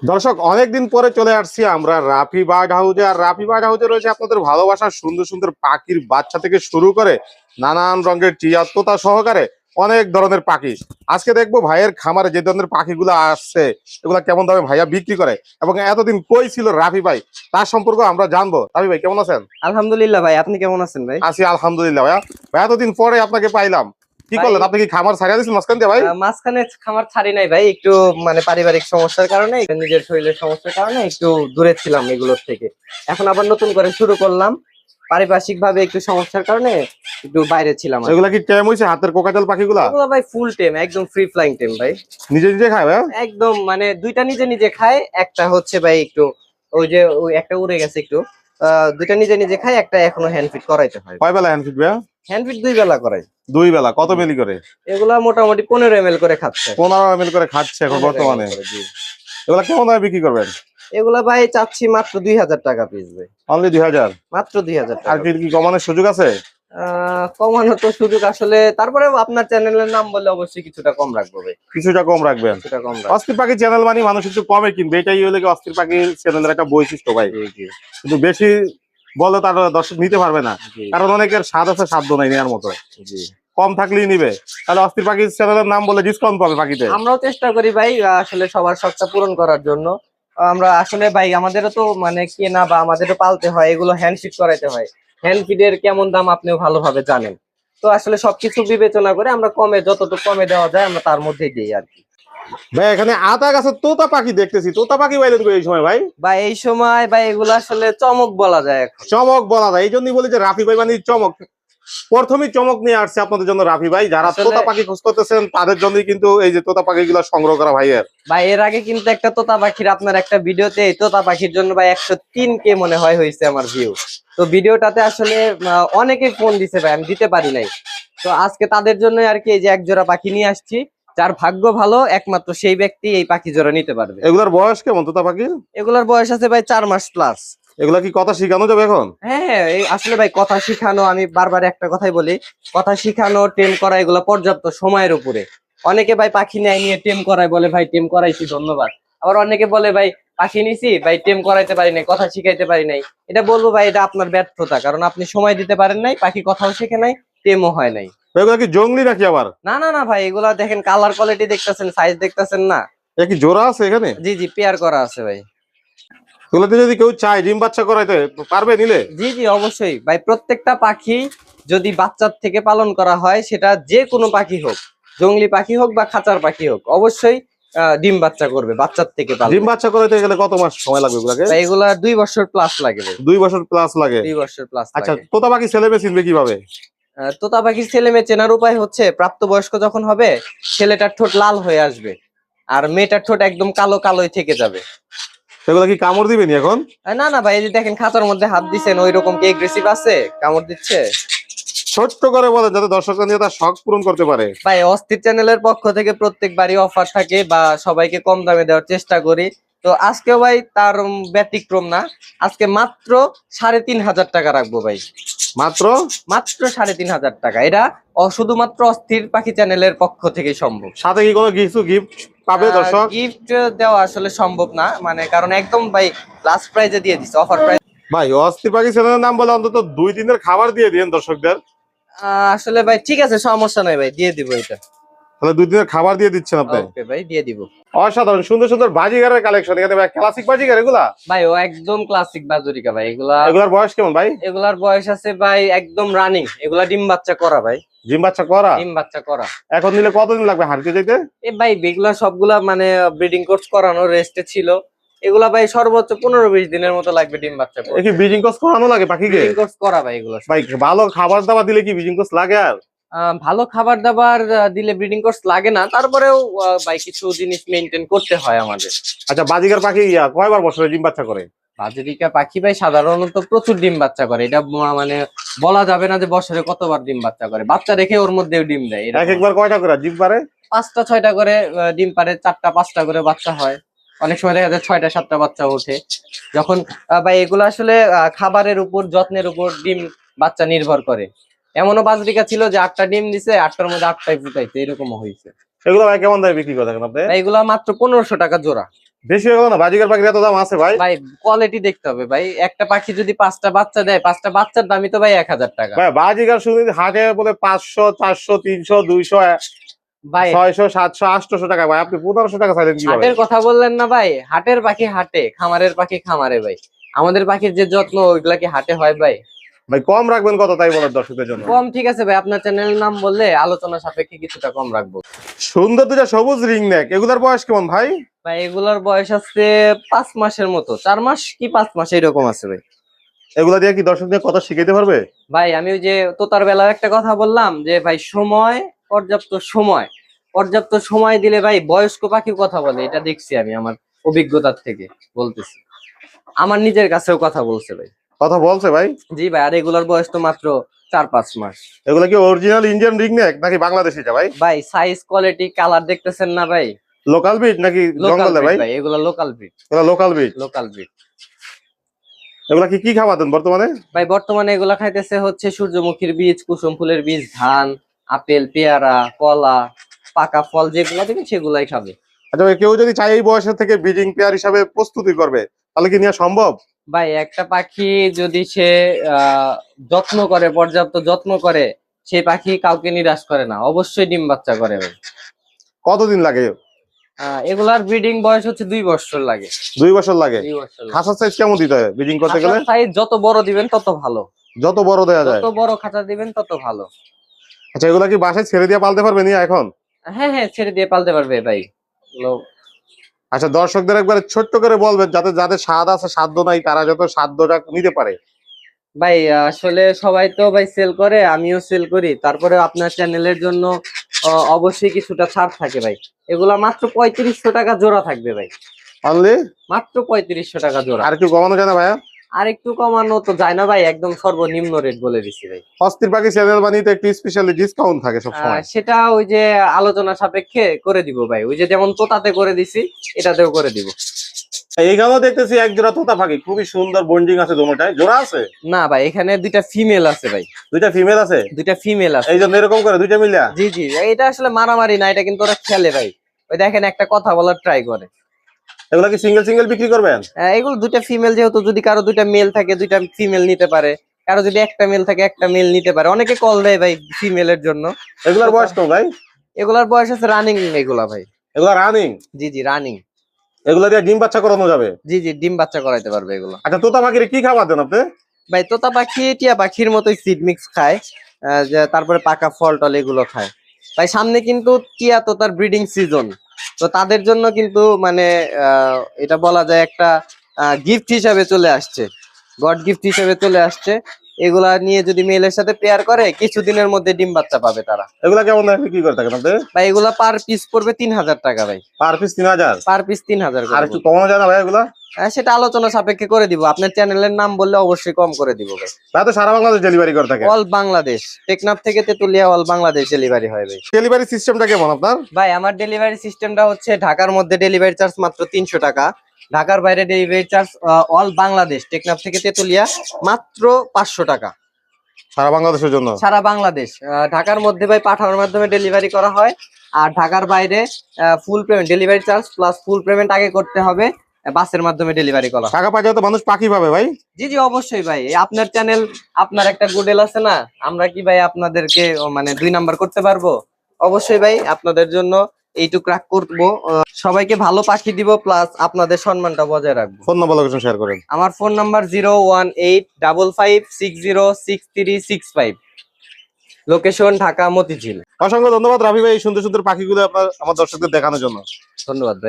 দর্শক অনেকদিন পরে চলে আসছি আমরা রাফি বার্ড হাউসে। আর রাফি বার্ড হাউসে রয়েছে আপনাদের ভালোবাসার সুন্দর সুন্দর পাখির বাচ্চা থেকে শুরু করে নানান রঙের টিয়া তোতা সহকারে অনেক ধরনের পাখি। আজকে দেখবো ভাইয়ের খামারে যে ধরনের পাখিগুলো আসছে এগুলা কেমন দামে ভাইয়া বিক্রি করে এবং এতদিন কই ছিল রাফি ভাই তার সম্পর্কে আমরা জানবো। রাফি ভাই কেমন আছেন? আলহামদুলিল্লাহ ভাই, আপনি কেমন আছেন ভাই? আছি আলহামদুলিল্লাহ। ভাইয়া ভাই এতদিন পরে আপনাকে পাইলাম, কি ভাই করলেন? আপনি কি খামার ছাড়িয়ে দিয়েছেন মাঝখান দিয়ে ভাই? মাঝখানে খামার ছাড়ি নাই ভাই, একটু মানে পারিবারিক সমস্যার কারণে, নিজের শরীরের সমস্যার কারণে একটু দূরে ছিলাম এগুলোর থেকে। এখন আবার নতুন করে শুরু করলাম, পারিপার্শ্বিক ভাবে একটু সমস্যার কারণে একটু বাইরে ছিলাম। এগুলা কি টাইম হয়েছে হাতের কোকাটেল পাখিগুলা? এগুলো ভাই ফুল টেম, একদম ফ্রি ফ্লাইং টেম ভাই। নিজে নিজে খায় ভাই? একদম মানে দুইটা নিজে নিজে খায়, একটা হচ্ছে ভাই একটু ওই একটা উড়ে গেছে একটু। দুইটা নিজে নিজে খায়, একটা এখনো হ্যান্ড ফিট করাইতে হয়। কয় বেলা হ্যান্ড ফিট ভাইয়া? হ্যান্ড ফিট 2 বেলা করাই। 2 বেলা কত মিলি করে? এগুলা মোটামুটি 15 ml করে খাচ্ছে। 15 ml করে খাচ্ছে এখন বর্তমানে। এগুলা কেমন দামে বিক্রি করবেন? এগুলা ভাই চাচ্ছি মাত্র 2000 টাকা পিস ভাই। অনলি 2000? মাত্র 2000 আর টাকা। কি কমানোর সুযোগ আছে? কমানোর তো সুযোগ আসলে, তারপরেও আপনার চ্যানেলের নাম বলে অবশ্যই কিছুটা কম রাখবো ভাই। কিছুটা কম রাখবেন? কিছুটা কম রাখবো। অস্থির পাখি চ্যানেল মানে মানুষ একটু কমে কিনবে, এটাই হলো কি অস্থির পাখি চ্যানেলের একটা বৈশিষ্ট্য ভাই। কিন্তু বেশি বলে তার দর্শক নিতে পারবে না, কারণ অনেকের স্বাদ আছে সাধ্য নাই নেওয়ার মতো। কম থাকলেই নিবে, তাহলে অস্থির পাখি চ্যানেলের নাম বলে ডিসকাউন্ট পাবে পাখিতে। আমরাও চেষ্টা করি ভাই আসলে সবার শখটা পূরণ করার জন্য। আমরা আসলে ভাই আমাদেরও তো মানে কেনা বা আমাদেরও পালতে হয়, এগুলো হ্যান্ড ফিড করাইতে হয়। হ্যান্ড ফিডের কেমন দাম আপনিও ভালোভাবে জানেন। তো আসলে সবকিছু বিবেচনা করে আমরা কমে, যতটুকু কমে দেওয়া যায় আমরা তার মধ্যেই দিই আর কি। ভাই এখানে আতা গাছের তোতা পাখি দেখতেছি, তোতা পাখি পাইলেন কই এই সময় ভাই? বা এই সময় ভাই এগুলো আসলে চমক বলা যায় এখন। চমক বলা যায়, এই জন্যই বলি যে রাফি ভাই মানে চমক। প্রথমেই চমক নিয়ে আসছে আপনাদের জন্য রাফি ভাই। যারা তোতা পাখি খোঁজ করতেছেন তাদের জন্যই কিন্তু এই যে তোতা পাখি গুলা সংগ্রহ করা ভাইয়ের। ভাই এর আগে কিন্তু একটা তোতা পাখির আপনার একটা ভিডিওতে এই তোতা পাখির জন্য ভাই 103K মনে হয় হয়েছে আমার ভিউ। তো ভিডিওটাতে আসলে অনেকে ফোন দিছে ভাই, আমি দিতে পারি নাই। তো আজকে তাদের জন্য আর কি এই যে এক জোড়া পাখি নিয়ে আসছি। যার ভাগ্য ভালো একমাত্র সেই ব্যক্তি এই পাখি জোড়া নিতে পারবে। এগুলার বয়স কেমন তোতা পাখির? এগুলার বয়স আছে ভাই 4 মাস প্লাস। এগুলা কি কথা শিখানো যাবে এখন? হ্যাঁ হ্যাঁ, আসলে ভাই কথা শিখানো, আমি বারবার একটা কথাই বলি, কথা শিখানো টেম করা এগুলো পর্যাপ্ত সময়ের উপরে। অনেকে ভাই পাখি নিয়ে টেম করায়, বলে ভাই টেম করাইছি ধন্যবাদ। আবার অনেকে বলে ভাই পাখি নিছি ভাই টেম করাইতে পারি নাই, কথা শিখাইতে পারি নাই। এটা বলবো ভাই এটা আপনার ব্যর্থতা, কারণ আপনি সময় দিতে পারেন নাই, পাখি কথাও শেখে নাই, টেমও হয় নাই। এগুলা কি জংলি নাকি আবার? না না না ভাই, এগুলা দেখেন কালার কোয়ালিটি দেখতেছেন, সাইজ দেখতেছেন না? এ কি জোড়া আছে এখানে? জি জি, পেয়ার করা আছে ভাই। এগুলাতে যদি কেউ চায় ডিম বাচ্চা করাইতে পারবে নিলে? জি জি অবশ্যই ভাই, প্রত্যেকটা পাখি যদি বাচ্চার থেকে পালন করা হয়, সেটা যে কোনো পাখি হোক, জংলি পাখি হোক বা খাঁচার পাখি হোক, অবশ্যই ডিম বাচ্চা করবে বাচ্চার থেকে পালন। ডিম বাচ্চা করাইতে গেলে কত মাস সময় লাগবে এগুলাকে? এগুলা 2 বছর প্লাস লাগে ভাই। 2 বছর প্লাস লাগে? 2 বছর প্লাস আচ্ছা, লাগে। তোতা পাখি ছেলে মেয়ে চিনবে কিভাবে? তোতা পাখির ছেলে মেয়ে চেনার উপায় হচ্ছে, প্রাপ্তবয়স্ক যখন হবে ছেলেটার ঠোঁট লাল হয়ে আসবে, আর মেয়েটার ঠোঁট একদম কালো কালোই থেকে যাবে। সেগুলা কি কামড় দিবেনি এখন? না না ভাই, এই যে দেখেন খাঁচার মধ্যে হাত দিছেন, ওই রকম কি এগ্রেসিভ আছে? কামড় দিচ্ছে? ছোট্ট করে বলেন যাতে দর্শকরা নিয়ে তার শখ পূরণ করতে পারে। ভাই অস্থির চ্যানেলের পক্ষ থেকে প্রত্যেকবারই অফার থাকে বা সবাইকে কম দামে দেওয়ার চেষ্টা করি। তো আজকেও ভাই তার ব্যতিক্রম না, আজকে মাত্র 3500 টাকা রাখবো ভাই। মাত্র? মাত্র 3500 টাকা। এটা শুধুমাত্র অস্থির পাখি চ্যানেলের পক্ষ থেকে সম্ভব। সাথে কি কোনো কিছু গিফট পাবে দর্শক? গিফট দেওয়া আসলে সম্ভব না, মানে কারণ একদম ভাই লাস্ট প্রাইজে দিয়ে দিচ্ছে, অফার প্রাইস। ভাই অস্থির পাখি চ্যানেলের নাম বলে অন্তত 2 দিনের খাবার দিয়ে দিন দর্শকদের। আসলে ভাই ঠিক আছে, সমস্যা নাই ভাই, দিয়ে দিব এটা। তাহলে 2 দিনের খাবার দিয়ে দিচ্ছেন আপনি? ওকে ভাই, দিয়ে দিব। অসাধারণ সুন্দর সুন্দর বাজিগারের কালেকশন এখানে ভাই। ক্লাসিক বাজিগার এগুলা? ভাই ও একদম ক্লাসিক বাজুরিকা ভাই। এগুলার বয়স কেমন ভাই? এগুলার বয়স আছে ভাই একদম রানিং, এগুলা ডিম বাচ্চা করা ভাই। ডিম বাচ্চা করা? ডিম বাচ্চা করা। এখন নিলে কতদিন লাগবে হারিতে যেতে? এ ভাই এগুলা সবগুলা মানে ব্রিডিং কোর্স করানো, রেস্টে ছিল। এগুলা ভাই সর্বোচ্চ 15-20 দিনের মতো লাগবে ডিম বাচ্চা করতে। কি ব্রিডিং কোর্স করানো লাগে পাখিকে? ব্রিডিং কোর্স করা ভাই এগুলো। ভাই ভালো খাবার দাবার দিলে কি ব্রিডিং কোর্স লাগে? আর ভালো খাবার দাবার দিলে ব্রিডিং কোর্স লাগে না, তারপরেও ভাই কিছু জিনিস মেনটেন করতে হয় আমাদের। আচ্ছা, বাজিগার পাখি কয়বার বছরে ডিম বাচ্চা করে? বাজরিকা পাখি ভাই সাধারণত প্রচুর ডিম বাচ্চা করে, এটা মানে বলা যাবে না যে বছরে কতবার ডিম বাচ্চা করে। বাচ্চা রেখে ওর মধ্যেও ডিম দেয়। এক একবার কয়টা করে ডিম পারে? 5টা 6টা করে ডিম পারে, 4টা 5টা করে বাচ্চা হয়। অনেক সময় দেখা যায় 6টা 7টা বাচ্চা ওঠে। যখন ভাই এগুলো আসলে খাবারের উপর, যত্নের উপর ডিম বাচ্চা নির্ভর করে। এমনও বাজরিকা ছিল যে 8টা ডিম দিছে, 8টার মধ্যে 8টাই ফুটাইছে, এরকমও হয়েছে। এগুলো ভাই কেমন দামে বিক্রি করে থাকেন আপনি? এগুলা মাত্র 1500 টাকা জোড়া। বেশি হয়ে গেল না? বাজিকার পাখির এত দাম আছে ভাই? ভাই কোয়ালিটি দেখতে হবে ভাই, একটা পাখি যদি 5টা বাচ্চা দেয়, 5টা বাচ্চার দামই তো ভাই 1000 টাকা। ভাই বাজিকার শুধু হাটে বলে 500, 400, 300, 200, ভাই 600, 700, 800 টাকা। ভাই আপনি 1500 টাকা চাইলেন কিভাবে? হাটের কথা বললেন না ভাই, হাটের পাখি হাটে, খামারের পাখি খামারে ভাই। আমাদের পাখির যে যত্ন ওইগুলা কি হাটে হয় ভাই? ভাই কম রাখবেন কত তাই বলার দর্শকদের জন্য। কম ঠিক আছে ভাই, আপনার চ্যানেলের নাম বললে আলোচনা সাপেক্ষে কিছুটা কম রাখবো। সুন্দর দুটা সবুজ রিং নেক, এগুলার বয়স কেমন ভাই? ভাই এগুলার বয়স আছে 5 মাসের মতো, 4 মাস কি 5 মাস এরকম আছে ভাই। এগুলা দিয়ে কি দর্শকদের কথা শিখাইতে পারবে? ভাই আমি ওই যে তোতার বেলায় একটা কথা বললাম যে ভাই সময়, পর্যাপ্ত সময় দিলে ভাই বয়স্ক পাখি কথা বলে, এটা দেখছি আমি আমার অভিজ্ঞতার থেকে বলতেছি, আমার নিজের কাছেও কথা বলছে ভাই। কথা বলছে ভাই? জি ভাই, আর এগুলার বয়স তো মাত্র 4-5 মাস। এগুলা কি অরিজিনাল ইন্ডিয়ান রিং নেক নাকি বাংলাদেশিটা ভাই? ভাই সাইজ কোয়ালিটি কালার দেখতেছেন না ভাই? লোকাল ব্রিড নাকি লোকাল জঙ্গলে ব্রিড ভাই? ভাই, এগুলা লোকাল ব্রিড। এগুলা লোকাল ব্রিড। লোকাল ব্রিড এগুলা কি কি খাবার দেন বর্তমানে? ভাই বর্তমানে এগুলা খাইতেছে হচ্ছে সূর্যমুখীর বীজ, কুসুম ফুলের বীজ, ধান, আপেল, পেয়ারা, কলা, পাকা ফল যেগুলা দিবেন সেগুলাই খাবে। আচ্ছা ভাই, কেউ যদি চায় এই বয়সের থেকে ব্রিডিং পেয়ার হিসাবে প্রস্তুতি করবে তাহলে কি নেওয়া সম্ভব? ভাই একটা পাখি যদি সে যত্ন করে, পর্যাপ্ত যত্ন করে, সেই পাখি কাউকে নিরাশ করে না, অবশ্যই ডিম বাচ্চা করে ভাই। কতদিন লাগে? এগুলার ব্রিডিং বয়স হচ্ছে 2 বছর লাগে। 2 বছর লাগে। 2 বছর লাগে। খাঁচার সাইজ কেমন দিতে হয় ব্রিডিং করতে গেলে? সাইজ যত বড় দিবেন তত ভালো, যত বড় দেয়া যায়। যত বড় খাঁচা দিবেন তত ভালো। আচ্ছা এগুলা কি বাসায় ছেড়ে দিয়ে পালতে পারবে নিয়ে এখন? হ্যাঁ হ্যাঁ, ছেড়ে দিয়ে পালতে পারবে ভাই। আচ্ছা দর্শকদের একবার ছোট্ট করে বলবেন যাতে যাদের স্বাদ আছে সাধ্য নাই তারা যত সাধ্যটা নিতে পারে। ভাই আসলে সবাই তো ভাই সেল করে, আমিও সেল করি, তারপরে আপনার চ্যানেলের জন্য অবশ্যই কিছুটা ছাড় থাকে ভাই। এগুলা মাত্র 3500 টাকা জোড়া থাকবে ভাই, অনলি মাত্র 3500 টাকা জোড়া। আর একটু কমানো যায় না ভাইয়া? আর একটু কমানো তো যায় না ভাই, একদম সর্বনিম্ন রেট বলে দিছি ভাই। অস্থির পাখি চ্যানেল বানিয়ে একটু স্পেশালি ডিসকাউন্ট থাকে সব সময়। সেটা ওই যে আলোচনা সাপেক্ষে করে দিব ভাই, ওই যে যেমন তোতাতে করে দিছি এটাতেও করে দিব। এইখানেও দেখতেছি এক জোড়া তোতা পাখি, খুবই সুন্দর বন্ডিং আছে দুটোটায়। জোড়া আছে? না ভাই, এখানে দুইটা ফিমেল আছে ভাই। দুইটা ফিমেল আছে? দুইটা ফিমেল আছে, এই জন্য এরকম করে দুইটা মিলিয়া? জি জি, এটা আসলে মারামারি না, এটা কিন্তু ওরা খেলে ভাই। ওই দেখেন একটা কথা বলার ট্রাই করে। এগুলা কি সিঙ্গেল সিঙ্গেল বিক্রি করবেন? এগুলো দুইটা ফিমেল, যেহেতু যদি কারো দুইটা মেল থাকে দুইটা ফিমেল নিতে পারে, কারো যদি একটা মেল থাকে একটা মেল নিতে পারে। অনেকে কল দেয় ভাই ফিমেলের জন্য। এগুলার বয়স তো ভাই? এগুলার বয়স আছে রানিং এগুলা ভাই। এগুলা রানিং? জি জি রানিং। এগুলা দিয়ে ডিম বাচ্চা করানো যাবে? জি জি, ডিম বাচ্চা করাইতে পারবে এগুলো। আচ্ছা তোতা পাখির কি খাবার দেন আপনি? ভাই তোতা পাখি টিয়া পাখির মতোই সিড মিক্স খায়, তারপরে পাকা ফল টল এগুলো খায় ভাই। সামনে কিন্তু টিয়া তোতার ব্রিডিং সিজন, তো তাদের জন্য কিন্তু মানে এটা বলা যায় একটা গিফট হিসাবে চলে আসছে, গড গিফট হিসেবে চলে আসছে। এগুলা নিয়ে যদি মেলের সাথে পেয়ার করে কিছুদিনের মধ্যে ডিম বাচ্চা পাবে তারা। এগুলা কেমন দামে বিক্রি করে থাকেন আপনি? ভাই এগুলা পার পিস পড়বে 3000 টাকা ভাই। Per piece 3000? Per piece 3000। আর একটু কমানো যায় না ভাই এগুলা? সেটা আলোচনা সাপেক্ষে করে দিব, আপনার চ্যানেলের নাম বললে অবশ্যই কম করে দিব ভাই। তাই তো সারা বাংলাদেশ ডেলিভারি করে থাকে? অল বাংলাদেশ, টেকনাফ থেকে তেতুলিয়া অল বাংলাদেশ ডেলিভারি হয় ভাই। ডেলিভারি সিস্টেমটা কেমন আপনার? ভাই আমার ডেলিভারি সিস্টেমটা হচ্ছে ঢাকার মধ্যে ডেলিভারি চার্জ মাত্র 300 টাকা, ঢাকার বাইরে delivery charge all Bangladesh Teknaf থেকে তেতুলিয়া মাত্র 500 টাকা। সারা বাংলাদেশের জন্য? সারা বাংলাদেশ। ঢাকার মধ্যে ভাই পাঠানোর মাধ্যমে ডেলিভারি করা হয়, আর ঢাকার বাইরে full payment, delivery charge plus full payment আগে করতে হবে, বাসের মাধ্যমে ডেলিভারি করা হয়। টাকা পাঠিয়ে তো মানুষ পাখি পাবে ভাই? জি জি অবশ্যই ভাই, আপনার চ্যানেল, আপনার একটা গুডেল আছে না, আমরা কি ভাই আপনাদেরকে মানে 2 নাম্বার করতে পারবো? অবশ্যই ভাই, আপনাদের জন্য এইটুকু রাখ করবো। সবাইকে ভালো পাখি দিব প্লাস আপনাদের সম্মানটা বজায় রাখবো। ফোন নাম্বার লোকেশন শেয়ার করেন। আমার phone number 01855606565, location Dhaka Motijheel. অসংখ্য ধন্যবাদ রাফি ভাই এই সুন্দর সুন্দর পাখিগুলো আপনার আমার দর্শকদের দেখানোর জন্য। ধন্যবাদ ভাই।